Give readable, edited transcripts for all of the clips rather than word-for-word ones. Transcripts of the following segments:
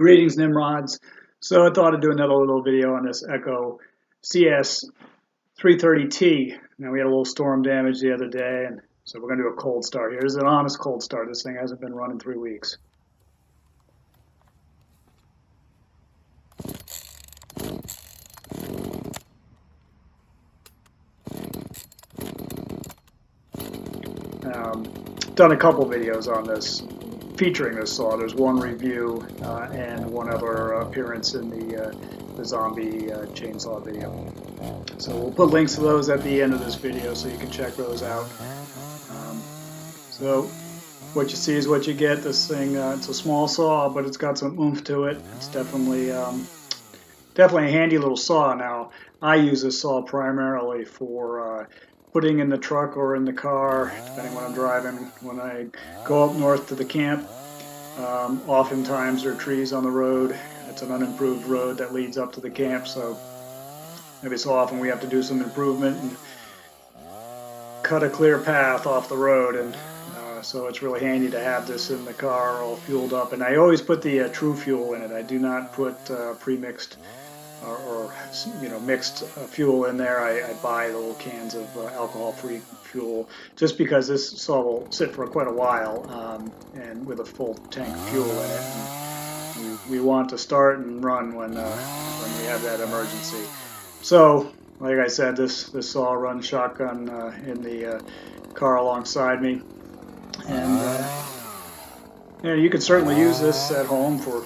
Greetings, Nimrods. So I thought I'd do another little video on this Echo CS 330T. Now we had a little storm damage the other day, and so we're going to do a cold start. Here's an honest cold start. This thing hasn't been running 3 weeks. Done a couple videos on this featuring this saw. There's one review and one other appearance in the zombie chainsaw video. So we'll put links to those at the end of this video so you can check those out. So what you see is what you get. This thing, it's a small saw, but it's got some oomph to it. It's definitely a handy little saw. Now, I use this saw primarily for putting in the truck or in the car, depending when I'm driving. When I go up north to the camp, oftentimes there are trees on the road. It's an unimproved road that leads up to the camp, so every so often we have to do some improvement and cut a clear path off the road, and so it's really handy to have this in the car all fueled up. And I always put the true fuel in it. I do not put pre-mixed or mixed fuel in there. I buy the little cans of alcohol-free fuel just because this saw will sit for quite a while and with a full tank of fuel in it. And we want to start and run when we have that emergency. So, like I said, this saw runs shotgun in the car alongside me, and you can certainly use this at home for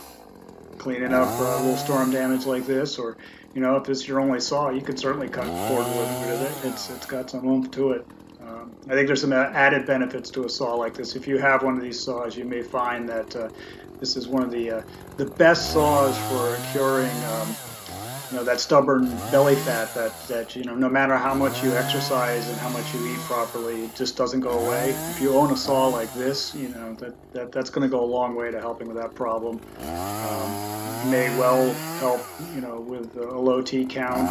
cleaning up a little storm damage like this, or if this is your only saw, you can certainly cut cordwood with it. It's got some oomph to it. I think there's some added benefits to a saw like this. If you have one of these saws, you may find that this is one of the best saws for curing that stubborn belly fat that no matter how much you exercise and how much you eat properly, it just doesn't go away. If you own a saw like this, that's going to go a long way to helping with that problem. May well help with a low T count.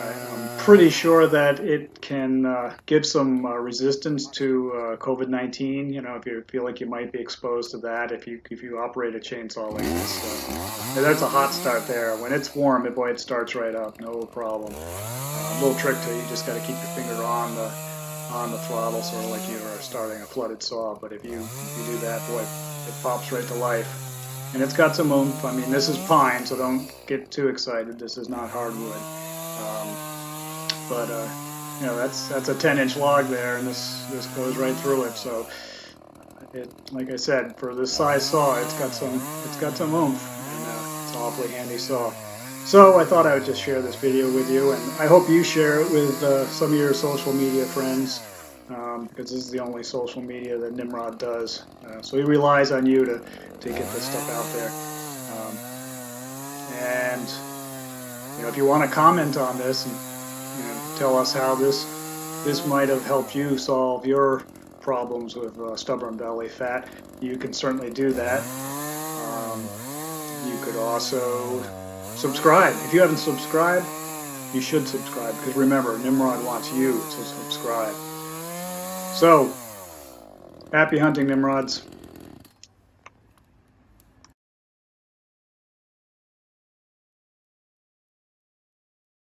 I'm pretty sure that it can give some resistance to COVID-19. If you feel like you might be exposed to that, if you operate a chainsaw like this, that's a hot start there. When it's warm, it starts right up, no problem. A little trick to you just got to keep your finger on the throttle, sort of like you are starting a flooded saw. But if you do that, boy, it pops right to life. And it's got some oomph. I mean, this is pine, so don't get too excited. This is not hardwood. But that's a 10-inch log there, and this goes right through it. So like I said, for this size saw, it's got some oomph, and it's an awfully handy saw. So I thought I would just share this video with you, and I hope you share it with some of your social media friends, because this is the only social media that Nimrod does. So he relies on you to get this stuff out there. And if you want to comment on this and tell us how this might have helped you solve your problems with stubborn belly fat, you can certainly do that. You could also subscribe. If you haven't subscribed, you should subscribe, because remember, Nimrod wants you to subscribe. So, happy hunting, Nimrods.